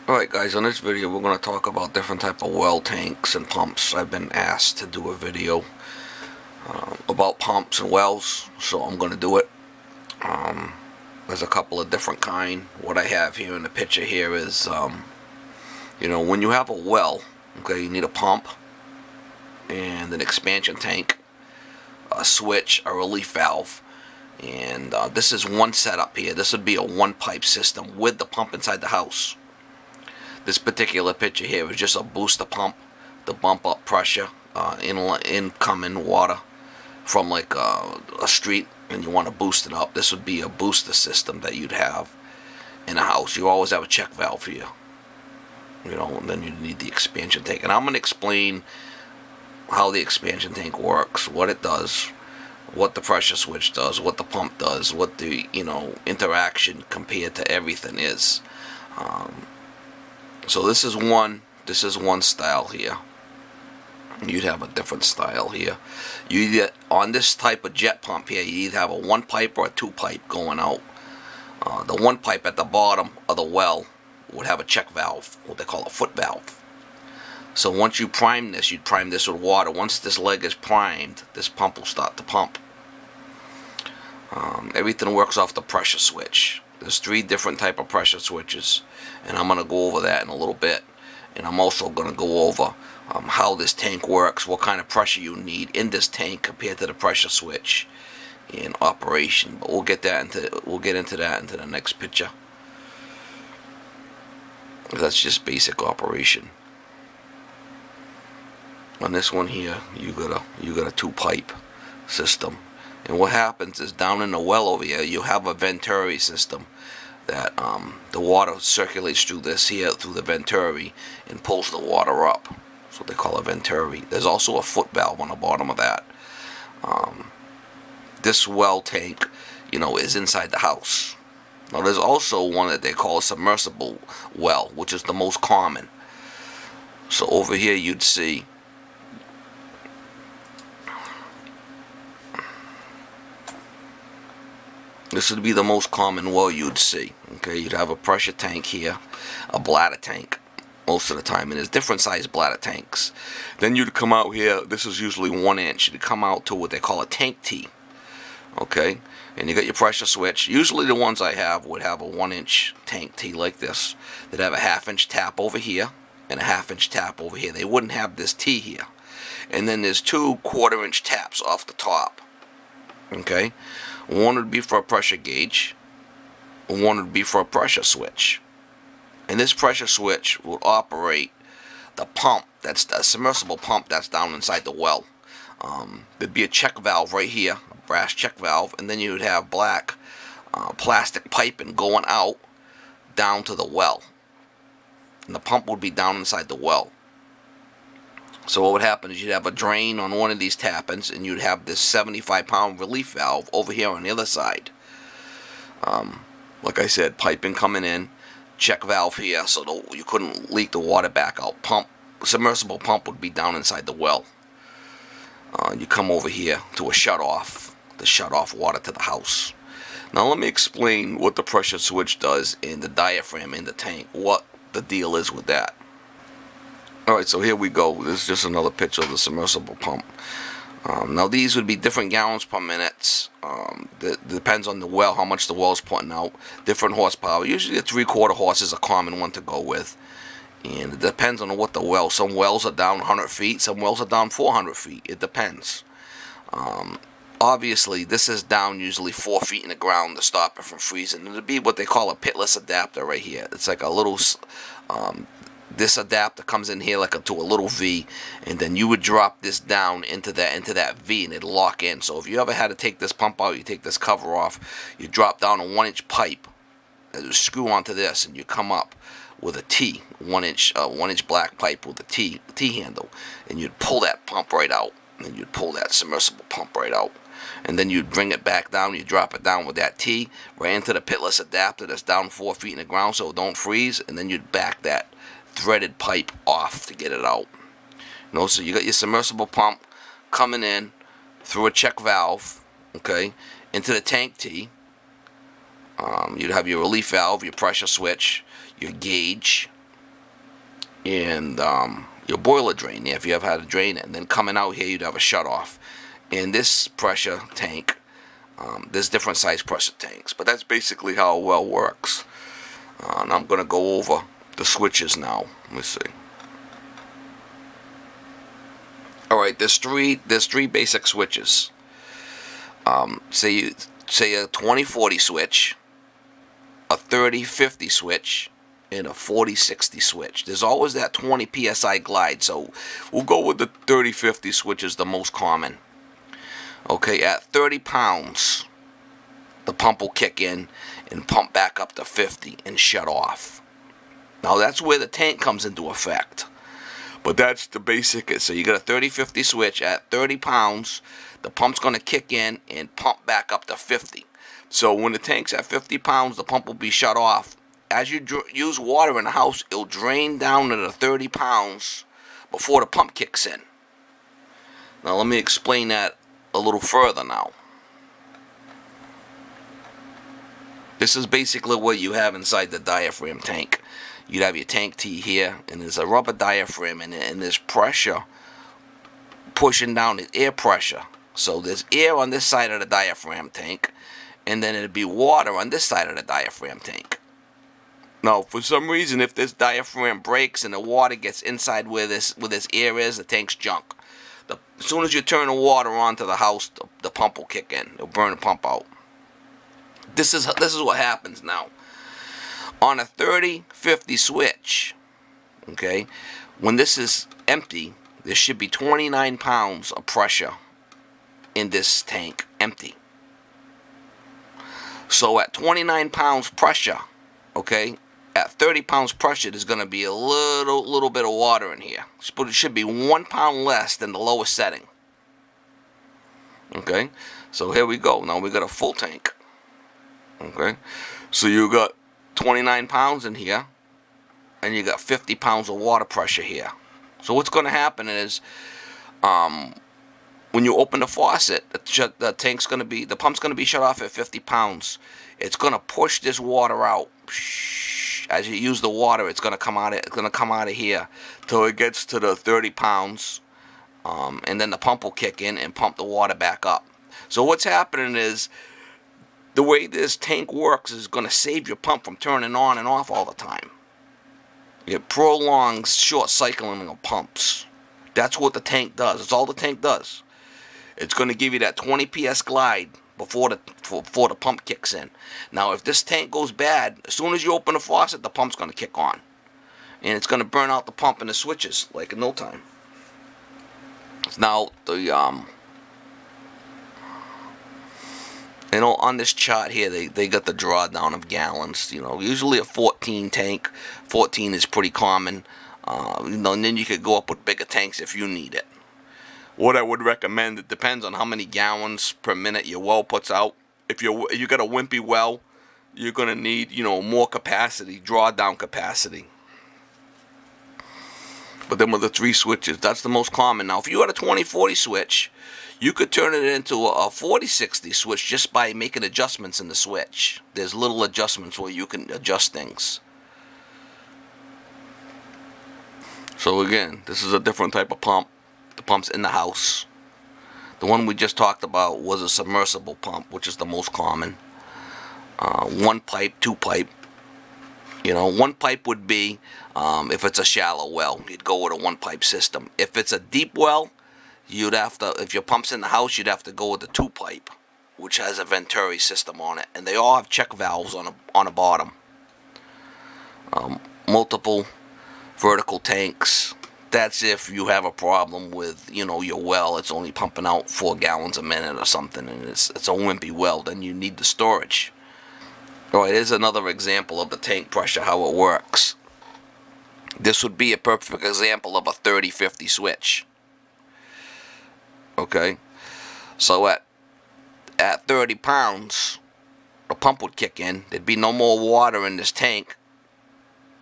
Alright guys, on this video we're going to talk about different type of well tanks and pumps. I've been asked to do a video about pumps and wells, so I'm going to do it. There's a couple of different kind. What I have here in the picture here is, when you have a well, okay, you need a pump and an expansion tank, a switch, a relief valve. And this is one setup here. This would be a one pipe system with the pump inside the house. This particular picture here is just a booster pump to bump up pressure, incoming water from like a street, and you want to boost it up. This would be a booster system that you'd have in a house. You always have a check valve here, and then you need the expansion tank. And I'm going to explain how the expansion tank works, what it does, what the pressure switch does, what the pump does, what the interaction compared to everything is. So this is one style here. You'd have a different style here. You either, on this type of jet pump here, you either have a one pipe or a two pipe going out. The one pipe at the bottom of the well would have a check valve, what they call a foot valve. So once you prime this, you'd prime this with water. Once this leg is primed, this pump will start to pump. Everything works off the pressure switch. There's 3 different type of pressure switches, and I'm going to go over that in a little bit. And I'm also going to go over how this tank works, what kind of pressure you need in this tank compared to the pressure switch in operation. But we'll get into that into the next picture. That's just basic operation. On this one here, you got a 2-pipe system. And what happens is down in the well over here, you have a Venturi system that the water circulates through this here, through the Venturi, and pulls the water up. That's what they call a Venturi. There's also a foot valve on the bottom of that. This well tank, is inside the house. Now there's also one that they call a submersible well, which is the most common. So over here you'd see this would be the most common well you'd see. Okay, you'd have a pressure tank here, a bladder tank most of the time, and there's different size bladder tanks. Then you'd come out here, this is usually 1 inch, you'd come out to what they call a tank T. Okay, and you got your pressure switch. Usually the ones I have would have a 1 inch tank T like this. They'd have a 1/2 inch tap over here and a 1/2 inch tap over here. They wouldn't have this T here. And then there's 2 1/4 inch taps off the top. Okay, one would be for a pressure gauge, one would be for a pressure switch. And this pressure switch will operate the pump, that's the submersible pump that's down inside the well. There'd be a check valve right here, a brass check valve, and then you would have black plastic piping going out down to the well. And the pump would be down inside the well. So what would happen is you'd have a drain on one of these tappings, and you'd have this 75-pound relief valve over here on the other side. Like I said, piping coming in, check valve here, so you couldn't leak the water back out. Submersible pump would be down inside the well. You come over here to a shut-off to shut off water to the house. Now let me explain what the pressure switch does in the diaphragm in the tank, what the deal is with that. Alright, so here we go. This is just another picture of the submersible pump. Now these would be different gallons per minute. Depends on the well, how much the well's putting out. Different horsepower. Usually a 3/4 horse is a common one to go with. And it depends on what the well. Some wells are down 100 feet. Some wells are down 400 feet. It depends. Obviously, this is down usually 4 feet in the ground to stop it from freezing. It would be what they call a pitless adapter right here. It's like a little... this adapter comes in here to a little V, and then you would drop this down into that V, and it'd lock in. So if you ever had to take this pump out, you take this cover off, you drop down a 1 inch pipe that would screw onto this, and you come up with a T, 1 inch black pipe with a T handle, and you'd pull that pump right out, and you'd pull that submersible pump right out. And then you'd bring it back down, you drop it down with that T right into the pitless adapter that's down 4 feet in the ground so it don't freeze, and then you'd back that threaded pipe off to get it out. So you got your submersible pump coming in through a check valve, okay, into the tank T. You'd have your relief valve, your pressure switch, your gauge, and your boiler drain there, if you ever had to drain it. And then coming out here, you'd have a shut-off. In this pressure tank, there's different size pressure tanks, but that's basically how a well works. And I'm going to go over the switches now. Let me see. Alright, there's three basic switches. Say a 20-40 switch, a 30-50 switch, and a 40-60 switch. There's always that 20 psi glide, so we'll go with the 30-50 switch is the most common. Okay, at 30 pounds, the pump will kick in and pump back up to 50 and shut off. Now that's where the tank comes into effect. But that's the basic. So you got a 30-50 switch. At 30 pounds, the pump's going to kick in and pump back up to 50. So when the tank's at 50 pounds, the pump will be shut off. As you use water in the house, it'll drain down to the 30 pounds before the pump kicks in. Now let me explain that a little further now. This is basically what you have inside the diaphragm tank. You'd have your tank T here, and there's a rubber diaphragm, and there's pressure pushing down, the air pressure. So there's air on this side of the diaphragm tank, and then it'd be water on this side of the diaphragm tank. Now, for some reason, if this diaphragm breaks and the water gets inside where this air is, the tank's junk. As soon as you turn the water on to the house, the pump will kick in. It'll burn the pump out. This is what happens now. On a 30-50 switch, okay, when this is empty, there should be 29 pounds of pressure in this tank, empty. So at 29 pounds pressure, okay, at 30 pounds pressure, there's going to be a little bit of water in here. But it should be 1 pound less than the lowest setting. Okay, so here we go. Now we got a full tank. Okay, so you got 29 pounds in here, and you got 50 pounds of water pressure here. So what's going to happen is, when you open the faucet, the pump's going to be shut off at 50 pounds. It's going to push this water out. As you use the water, it's going to come out of here till it gets to the 30 pounds, and then the pump will kick in and pump the water back up. So what's happening is, the way this tank works is going to save your pump from turning on and off all the time. It prolongs short cycling of pumps. That's what the tank does. That's all the tank does. It's going to give you that 20 PS glide before the pump kicks in. Now, if this tank goes bad, as soon as you open the faucet, the pump's going to kick on. And it's going to burn out the pump and the switches, like in no time. Now, on this chart here, they got the drawdown of gallons. Usually a 14 tank. 14 is pretty common. And then you could go up with bigger tanks if you need it. What I would recommend, it depends on how many gallons per minute your well puts out. If you got a wimpy well, you're gonna need more capacity, drawdown capacity. But then with the 3 switches, that's the most common. Now, if you had a 20-40 switch, you could turn it into a 40-60 switch just by making adjustments in the switch. There's little adjustments where you can adjust things. So again, this is a different type of pump. The pump's in the house. The one we just talked about was a submersible pump, which is the most common. 1 pipe, 2 pipe. 1 pipe would be if it's a shallow well, you'd go with a 1 pipe system. If it's a deep well, you'd have to, if your pump's in the house, you'd have to go with the 2 pipe, which has a Venturi system on it, and they all have check valves on the bottom. Multiple vertical tanks. That's if you have a problem with your well. It's only pumping out 4 gallons a minute or something, and it's a wimpy well. Then you need the storage. Alright, here's another example of the tank pressure, how it works. This would be a perfect example of a 30-50 switch. Okay, so at 30 pounds, the pump would kick in. There'd be no more water in this tank.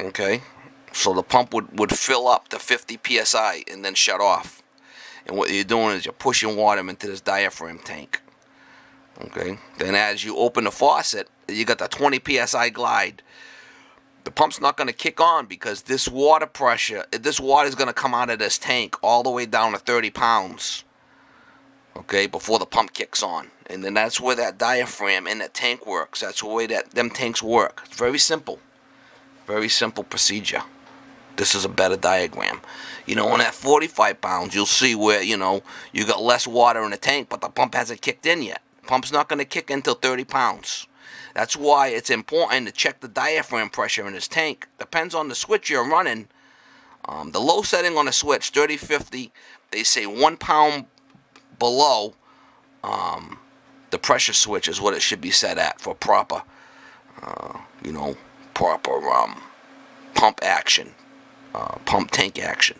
Okay, so the pump would fill up to 50 psi and then shut off. And what you're doing is you're pushing water into this diaphragm tank. Okay, then as you open the faucet, you got the 20 psi glide. the pump's not going to kick on because this water pressure, this water is going to come out of this tank all the way down to 30 pounds, okay, before the pump kicks on. And then that's where that diaphragm in that tank works. That's the way that them tanks work. It's very simple procedure. This is a better diagram. You know, on that 45 pounds, you'll see where, you know, you got less water in the tank, but the pump hasn't kicked in yet. The pump's not going to kick in until 30 pounds. That's why it's important to check the diaphragm pressure in this tank. Depends on the switch you're running. The low setting on the switch, 30-50, they say 1 pound below the pressure switch is what it should be set at for proper, you know, proper pump action, pump tank action.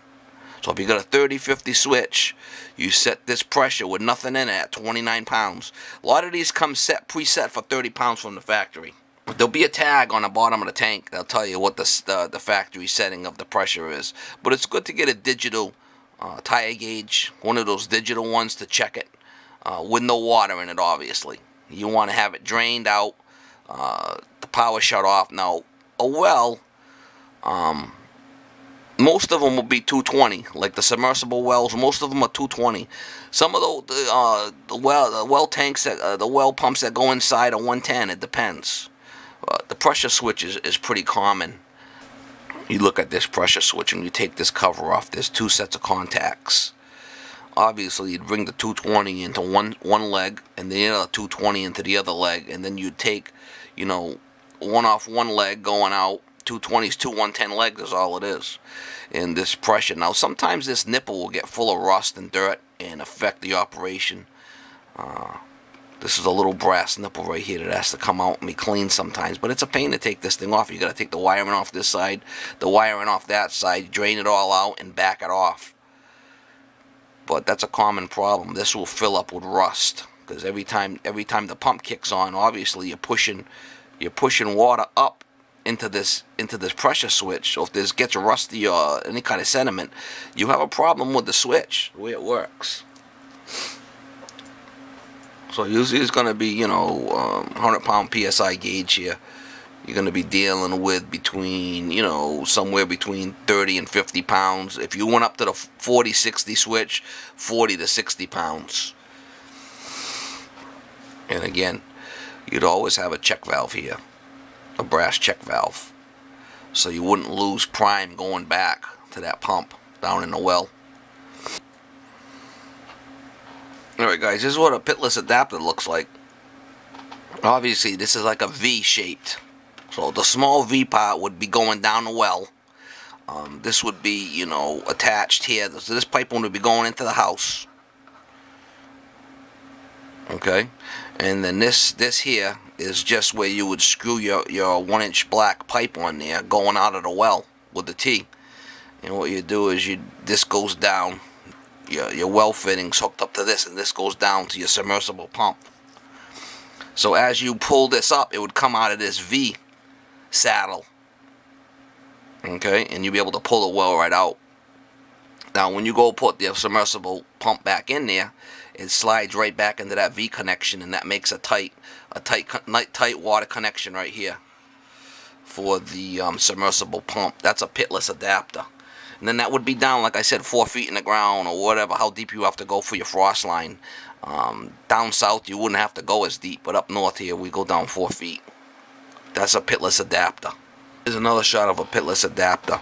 So if you got a 30-50 switch, you set this pressure with nothing in it at 29 pounds. A lot of these come preset for 30 pounds from the factory. There'll be a tag on the bottom of the tank that'll tell you what the factory setting of the pressure is. But it's good to get a digital tire gauge, one of those digital ones, to check it with no water in it, obviously. You want to have it drained out, the power shut off. Now, a well, most of them will be 220, like the submersible wells. Most of them are 220. Some of the well tanks, the well pumps that go inside are 110. It depends. The pressure switch is pretty common. You look at this pressure switch and you take this cover off. There's 2 sets of contacts. Obviously, you'd bring the 220 into one leg, and the other 220 into the other leg, and then you'd take, you know, one off one leg going out. 220's 2 110 legs is all it is. And this pressure. Now, sometimes this nipple will get full of rust and dirt and affect the operation. This is a little brass nipple right here that has to come out and be cleaned sometimes. But it's a pain to take this thing off. You got to take the wiring off this side, the wiring off that side, drain it all out, and back it off. But that's a common problem. This will fill up with rust because every time the pump kicks on, obviously you're pushing water up into this pressure switch. So if this gets rusty or any kind of sediment, you have a problem with the switch, the way it works. So usually it's going to be, you know, 100-pound PSI gauge here. You're going to be dealing with between, you know, somewhere between 30 and 50 pounds. If you went up to the 40-60 switch, 40 to 60 pounds. And again, you'd always have a check valve here, a brass check valve, so you wouldn't lose prime going back to that pump down in the well. Alright guys, this is what a pitless adapter looks like. Obviously this is like a V shaped. So the small V part would be going down the well. This would be, you know, attached here. So this pipe would be going into the house. Okay? And then this here is just where you would screw your 1-inch black pipe on there going out of the well with the T. And what you do is this goes down. Your well fittings hooked up to this, and this goes down to your submersible pump. So as you pull this up, it would come out of this V saddle. Okay, and you'll be able to pull the well right out. Now when you go put the submersible pump back in there, it slides right back into that V connection, and that makes a tight water connection right here for the submersible pump. That's a pitless adapter. And then that would be down, like I said, 4 feet in the ground or whatever, how deep you have to go for your frost line. Down south, you wouldn't have to go as deep, but up north here, we go down 4 feet. That's a pitless adapter. Here's another shot of a pitless adapter.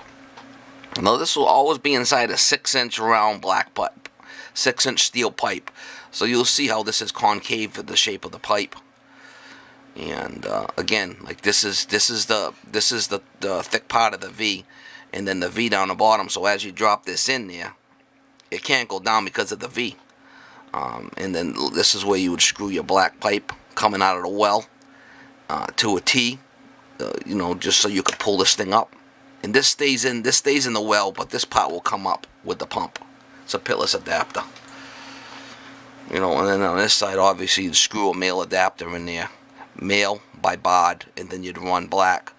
Now, this will always be inside a 6-inch round black pipe, 6-inch steel pipe. So you'll see how this is concave for the shape of the pipe. And again, like this is the thick part of the V. And then the V down the bottom, so as you drop this in there, it can't go down because of the V. And then this is where you would screw your black pipe coming out of the well to a T, you know, just so you could pull this thing up. And this stays in the well, but this part will come up with the pump. It's a pitless adapter. You know, and then on this side, obviously, you'd screw a male adapter in there, male by bod, and then you'd run black.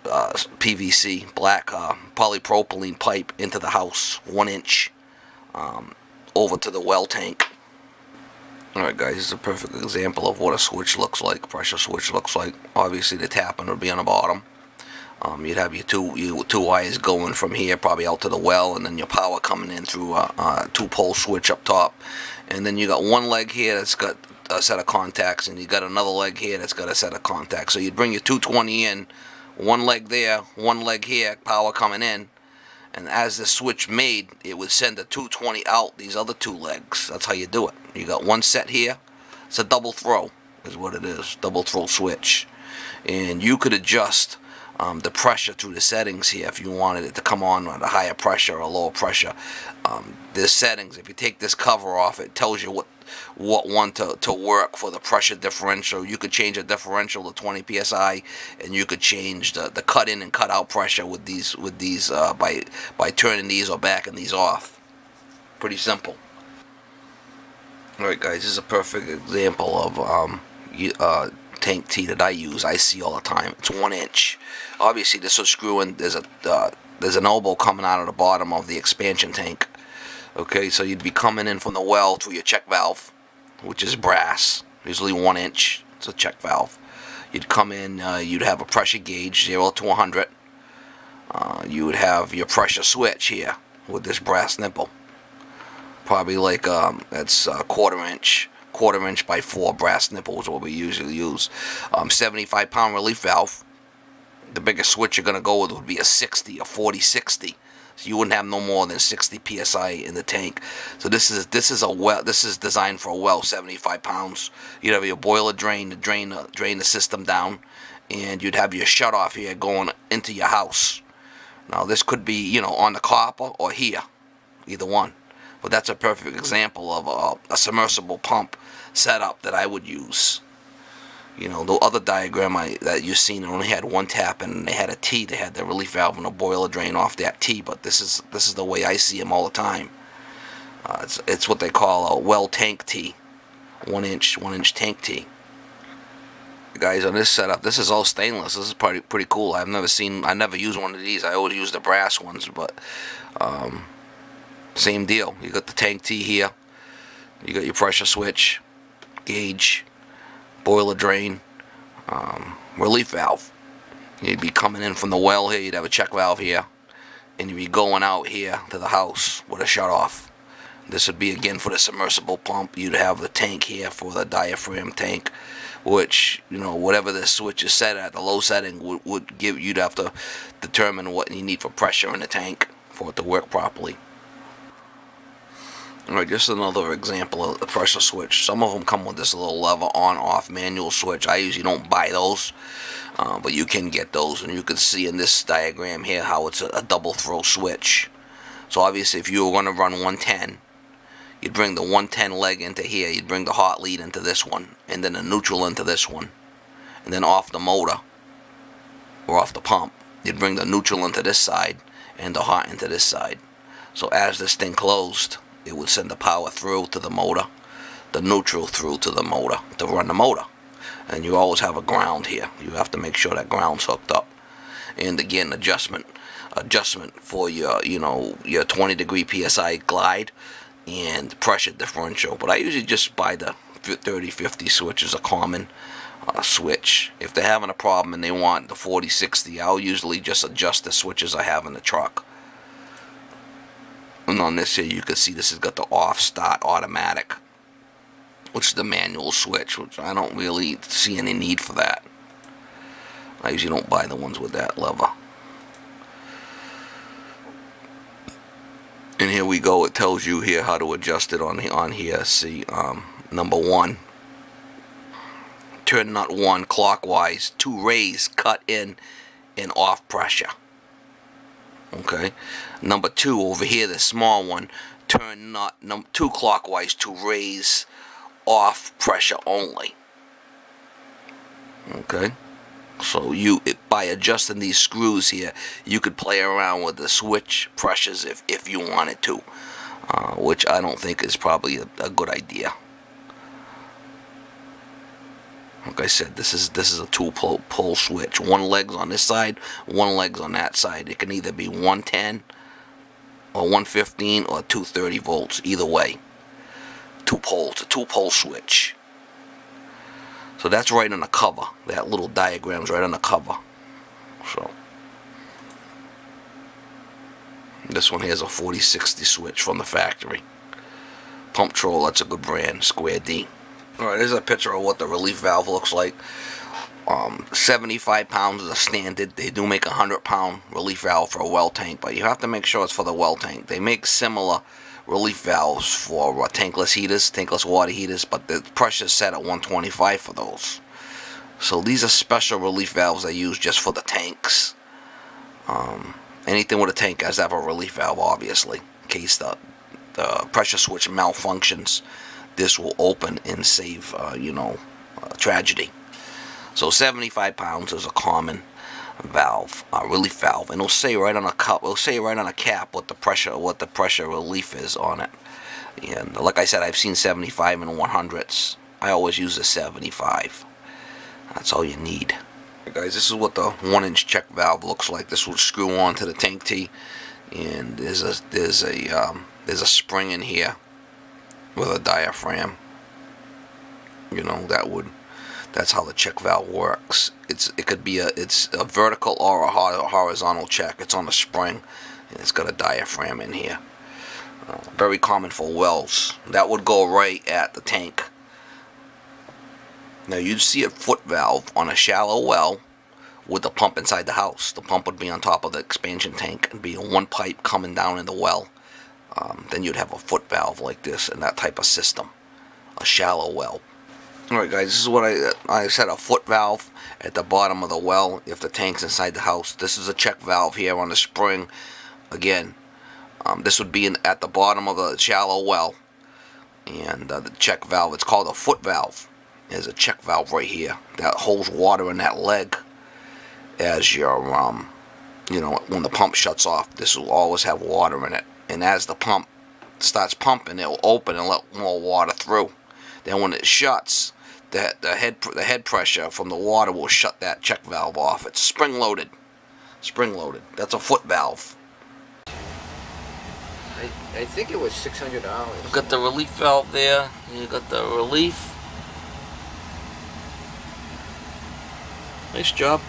PVC, black polypropylene pipe into the house, 1 inch, over to the well tank. Alright guys, this is a perfect example of what a switch looks like, pressure switch looks like. Obviously the tapping would be on the bottom. You'd have your two wires going from here probably out to the well, and then your power coming in through a 2-pole switch up top. And then you got one leg here that's got a set of contacts, and you got another leg here that's got a set of contacts. So you'd bring your 220 in, one leg there, one leg here, power coming in, and as the switch made, it would send the 220 out these other two legs. That's how you do it. You got one set here. It's a double throw is what it is, double throw switch. And you could adjust the pressure through the settings here if you wanted it to come on at a higher pressure or lower pressure. There's settings. If you take this cover off, it tells you what one to work for the pressure differential. You could change the differential to 20 psi, and you could change the cut in and cut out pressure with these by turning these or backing these off. Pretty simple. Alright guys, this is a perfect example of tank T that I use. I see all the time. It's 1 inch. Obviously this will screw in. There's an elbow coming out of the bottom of the expansion tank. Okay, so you'd be coming in from the well through your check valve, which is brass, usually 1 inch. It's a check valve. You'd come in, you'd have a pressure gauge, 0 to 100. You would have your pressure switch here with this brass nipple. Probably like, that's quarter inch by 4 brass nipples, what we usually use. 75-pound relief valve. The biggest switch you're going to go with would be a 60, a 40-60. So you wouldn't have no more than 60 psi in the tank. So this is a well. This is designed for a well, 75 pounds. You'd have your boiler drain to drain the system down, and you'd have your shut off here going into your house. Now this could be, you know, on the copper or here, either one. But that's a perfect example of a submersible pump setup that I would use. You know, the other diagram that you've seen only had one tap, and they had a T. They had the relief valve and a boiler drain off that T. But this is the way I see them all the time. It's what they call a well tank T, 1 inch tank T. Guys, on this setup, this is all stainless. This is pretty cool. I never used one of these. I always use the brass ones, but same deal. You got the tank T here. You got your pressure switch, gauge, boiler drain, relief valve. You'd be coming in from the well here. You'd have a check valve here, and you'd be going out here to the house with a shut off. This would be again for the submersible pump. You'd have the tank here for the diaphragm tank, which, you know, whatever the switch is set at, the low setting would give. You'd have to determine what you need for pressure in the tank for it to work properly. Alright, just another example of the pressure switch. Some of them come with this little lever on-off manual switch. I usually don't buy those, but you can get those, and you can see in this diagram here how it's a double throw switch. So obviously if you were going to run 110, you'd bring the 110 leg into here, you'd bring the hot lead into this one, and then the neutral into this one, and then off the motor, or off the pump, you'd bring the neutral into this side, and the hot into this side. So as this thing closed, it would send the power through to the motor, the neutral through to the motor to run the motor. And you always have a ground here. You have to make sure that ground's hooked up. And again, adjustment for your, you know, your 20-degree PSI glide and pressure differential. But I usually just buy the 30-50 switch as a common switch. If they're having a problem and they want the 40-60, I'll usually just adjust the switches I have in the truck. And on this here, you can see this has got the off start automatic, which is the manual switch, which I don't really see any need for that. I usually don't buy the ones with that lever. And here we go. It tells you here how to adjust it on here. See, number 1, turn nut 1 clockwise to raise, cut in, and off pressure. Okay, number 2 over here, the small one, turn nut 2 clockwise to raise, off pressure only. Okay, so by adjusting these screws here, you could play around with the switch pressures if you wanted to, which I don't think is probably a good idea. Like I said, this is a 2-pole switch. One leg's on this side, one leg's on that side. It can either be 110 or 115 or 230 volts. Either way, 2 poles, a 2-pole switch. So that's right on the cover. That little diagram's right on the cover. So This one here is a 4060 switch from the factory. Pump Troll, that's a good brand, Square D. Alright, here's a picture of what the relief valve looks like. 75 pounds is a standard. They do make a 100-pound relief valve for a well tank, but you have to make sure it's for the well tank. They make similar relief valves for tankless heaters, tankless water heaters, but the pressure is set at 125 for those. So these are special relief valves they use just for the tanks. Anything with a tank has to have a relief valve, obviously, in case the pressure switch malfunctions. This will open and save, tragedy. So 75 pounds is a common valve, relief valve, and it'll say right on a cup, it'll say right on a cap what the pressure relief is on it. And like I said, I've seen 75 and 100s. I always use the 75. That's all you need. Hey guys, this is what the 1-inch check valve looks like. This will screw on to the tank T, and there's a spring in here with a diaphragm. That's how the check valve works. It's a vertical or a horizontal check. It's on a spring, and it's got a diaphragm in here. Very common for wells. That would go right at the tank. Now you'd see a foot valve on a shallow well with the pump inside the house. The pump would be on top of the expansion tank and be one pipe coming down in the well. Then you'd have a foot valve like this in that type of system, a shallow well. Alright guys, this is what I said, a foot valve at the bottom of the well if the tank's inside the house. This is a check valve here on the spring. Again, this would be at the bottom of the shallow well. And the check valve, it's called a foot valve. There's a check valve right here that holds water in that leg as your, when the pump shuts off. This will always have water in it. And as the pump starts pumping, it will open and let more water through. Then when it shuts, the head pressure from the water will shut that check valve off. It's spring loaded. Spring loaded. That's a foot valve. I think it was $600. You've got the relief valve there. You got the relief. Nice job.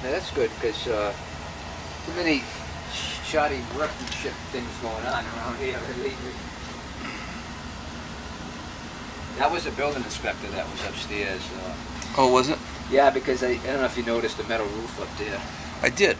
Now that's good because too many shoddy workmanship things going on around here lately. That was a building inspector that was upstairs. Oh, was it? Yeah, because I don't know if you noticed the metal roof up there. I did.